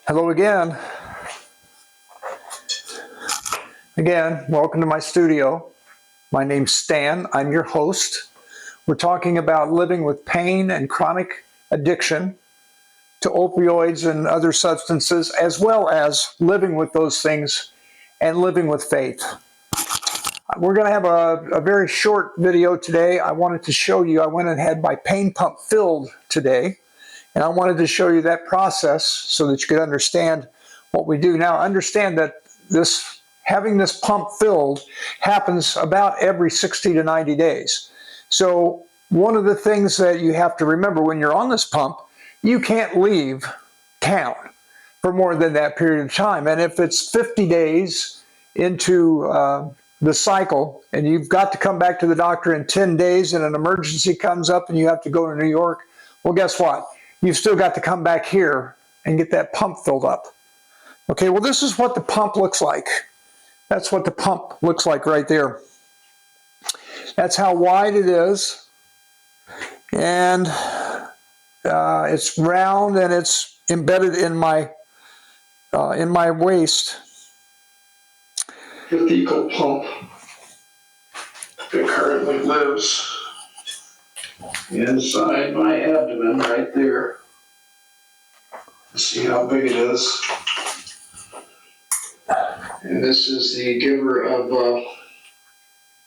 Hello again. Welcome to my studio. My name's Stan. I'm your host. We're talking about living with pain and chronic addiction to opioids and other substances, as well as living with those things and living with faith. We're going to have a very short video today. I wanted to show you, I went and had my pain pump filled today, and I wanted to show you that process so that you could understand what we do. Now, understand that having this pump filled happens about every 60 to 90 days. So one of the things that you have to remember when you're on this pump, you can't leave town for more than that period of time. And if it's 50 days into the cycle and you've got to come back to the doctor in 10 days and an emergency comes up and you have to go to New York, well, guess what? You've still got to come back here and get that pump filled up. Okay, well, this is what the pump looks like. That's what the pump looks like right there. That's how wide it is. And it's round and it's embedded in my waist. The fecal pump that currently lives inside my abdomen right there. See how big it is. And this is the giver of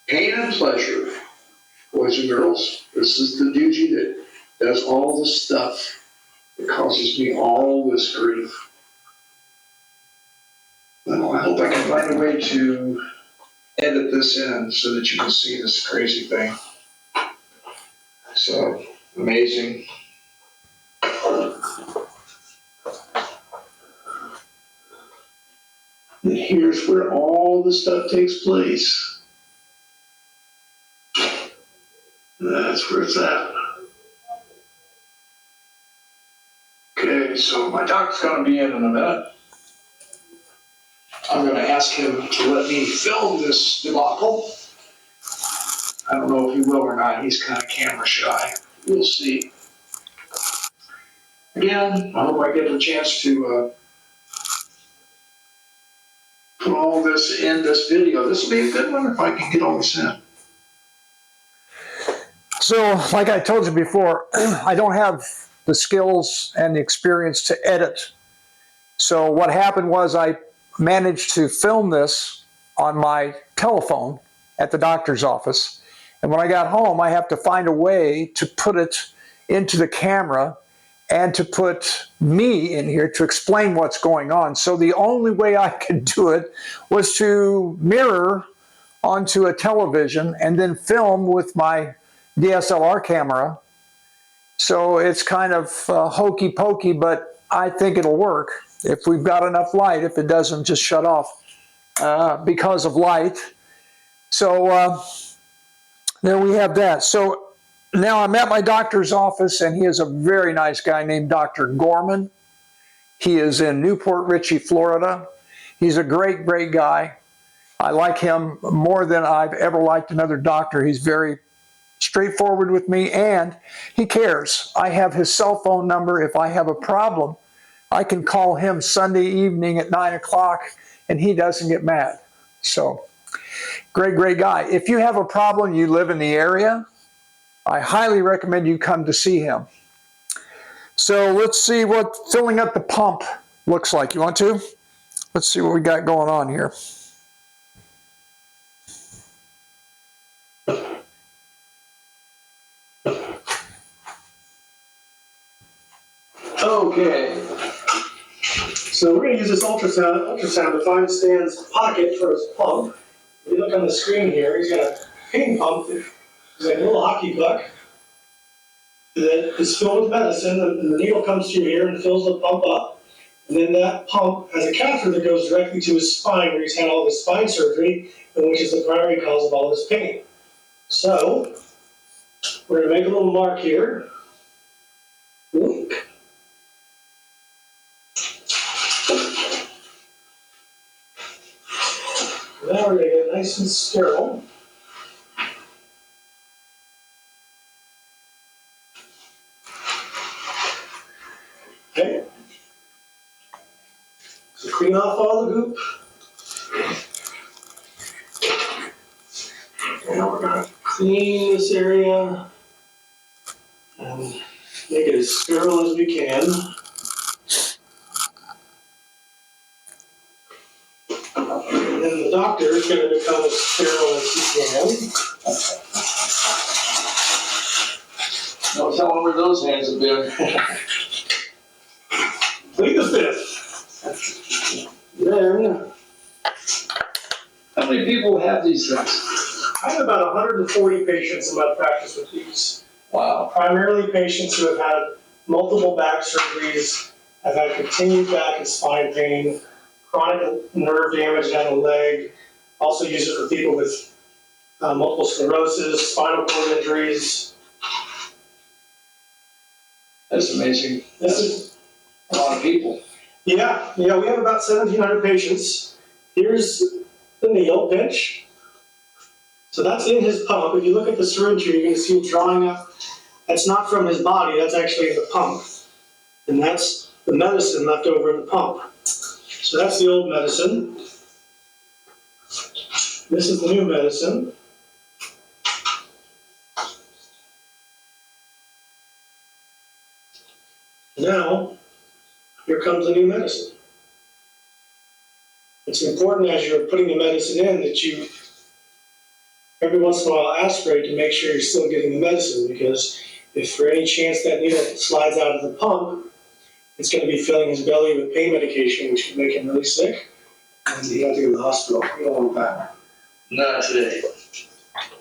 pain and pleasure. Boys and girls, this is the doogie that does all the stuff that causes me all this grief. Well, I hope I can find a way to edit this in so that you can see this crazy thing. So, amazing. And here's where all the stuff takes place. That's where it's at. Okay, so my doc's going to be in a minute. I'm going to ask him to let me film this debacle. I don't know if he will or not. He's kind of camera shy. We'll see. Again, I hope I get the chance to put all this in this video. This will be a good one if I can get all this in. So, like I told you before, I don't have the skills and the experience to edit. So what happened was I managed to film this on my telephone at the doctor's office. And when I got home, I have to find a way to put it into the camera and to put me in here to explain what's going on. So the only way I could do it was to mirror onto a television and then film with my DSLR camera. So it's kind of hokey pokey, but I think it'll work if we've got enough light, if it doesn't just shut off because of light. So there we have that. So now I'm at my doctor's office, and he is a very nice guy named Dr. Gorman. He is in Newport Richey, Florida. He's a great, great guy. I like him more than I've ever liked another doctor. He's very straightforward with me, and he cares. I have his cell phone number. If I have a problem, I can call him Sunday evening at 9 o'clock, and he doesn't get mad. So, great, great guy. If you have a problem, you live in the area, I highly recommend you come to see him. So let's see what filling up the pump looks like. You want to? Let's see what we got going on here. Okay. So we're going to use this ultrasound to find Stan's pocket for his pump. If you look on the screen here, he's got a pain pump. He's like a little hockey puck that is filled with medicine, and the needle comes through here and fills the pump up. And then that pump has a catheter that goes directly to his spine, where he's had all his spine surgery, and which is the primary cause of all his pain. So we're going to make a little mark here. Wink. Now we're going to get it nice and sterile. Okay. So clean off all the goop. And we're gonna clean this area and make it as sterile as we can. And then the doctor is going to become as sterile as he can. No telling where those hands have been. Plead the fifth. Then How many people have these things? I have about 140 patients in my practice with these. Wow. Primarily patients who have had multiple back surgeries, have had continued back and spine pain, chronic nerve damage down the leg. Also use it for people with multiple sclerosis, spinal cord injuries. That's amazing. This is, A lot of people. yeah, we have about 1,700 patients. Here's the needle pinch. So that's in his pump. If you look at the syringe here, you can see it drawing up. That's not from his body, that's actually in the pump. And that's the medicine left over in the pump. So that's the old medicine. This is the new medicine. Now, here comes the new medicine. It's important as you're putting the medicine in that you, every once in a while, aspirate to make sure you're still getting the medicine, because if for any chance that needle slides out of the pump, it's going to be filling his belly with pain medication, which can make him really sick, and you have to go to the hospital. You don't want that. Not today.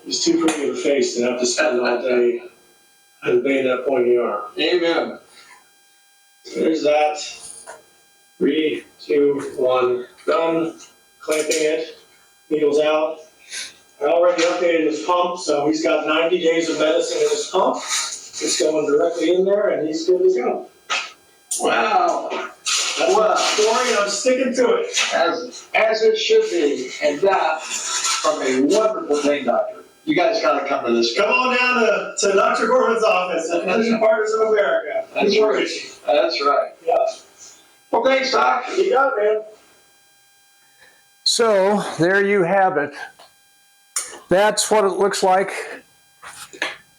He's too pretty of a face to have to spend all day at a bayonet pointing the arm. Amen. There's that. 3, 2, 1, done. Clamping it. Needles out. I already updated his pump, so he's got 90 days of medicine in his pump. It's going directly in there, and he's good to go. Wow. That's my story, and I'm sticking to it. As it should be. And that from a wonderful pain doctor. You guys got to come to this. Come on down to Dr. Gorman's office at Physician Partners of America. That's right. That's right. Yeah. Well, thanks, Doc. You got it, man. So there you have it. That's what it looks like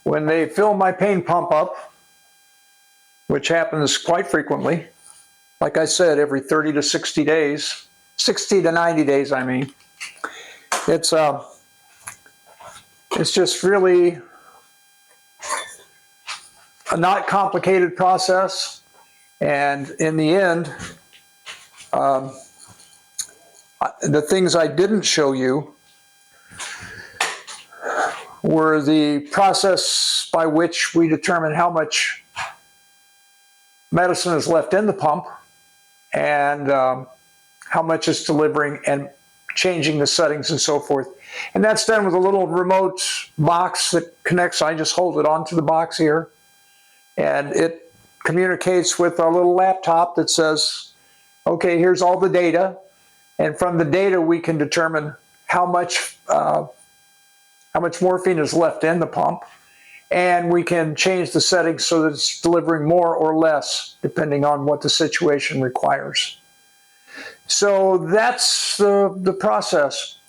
when they fill my pain pump up, which happens quite frequently. Like I said, every 30 to 60 days, 60 to 90 days, I mean. It's just really a not complicated process. And in the end, the things I didn't show you were the process by which we determine how much medicine is left in the pump and how much it's delivering and changing the settings and so forth. And that's done with a little remote box that connects. I just hold it onto the box here, and it communicates with a little laptop that says, okay, here's all the data. And from the data, we can determine how much morphine is left in the pump. And we can change the settings so that it's delivering more or less, depending on what the situation requires. So that's the process.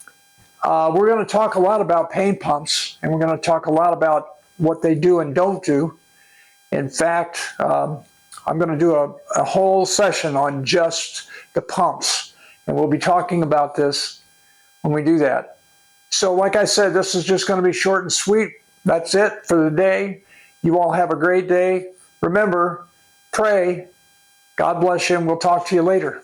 We're going to talk a lot about pain pumps, and we're going to talk a lot about what they do and don't do. In fact, I'm going to do a whole session on just the pumps, and we'll be talking about this when we do that. So like I said, this is just going to be short and sweet. That's it for the day. You all have a great day. Remember, pray. God bless you, and we'll talk to you later.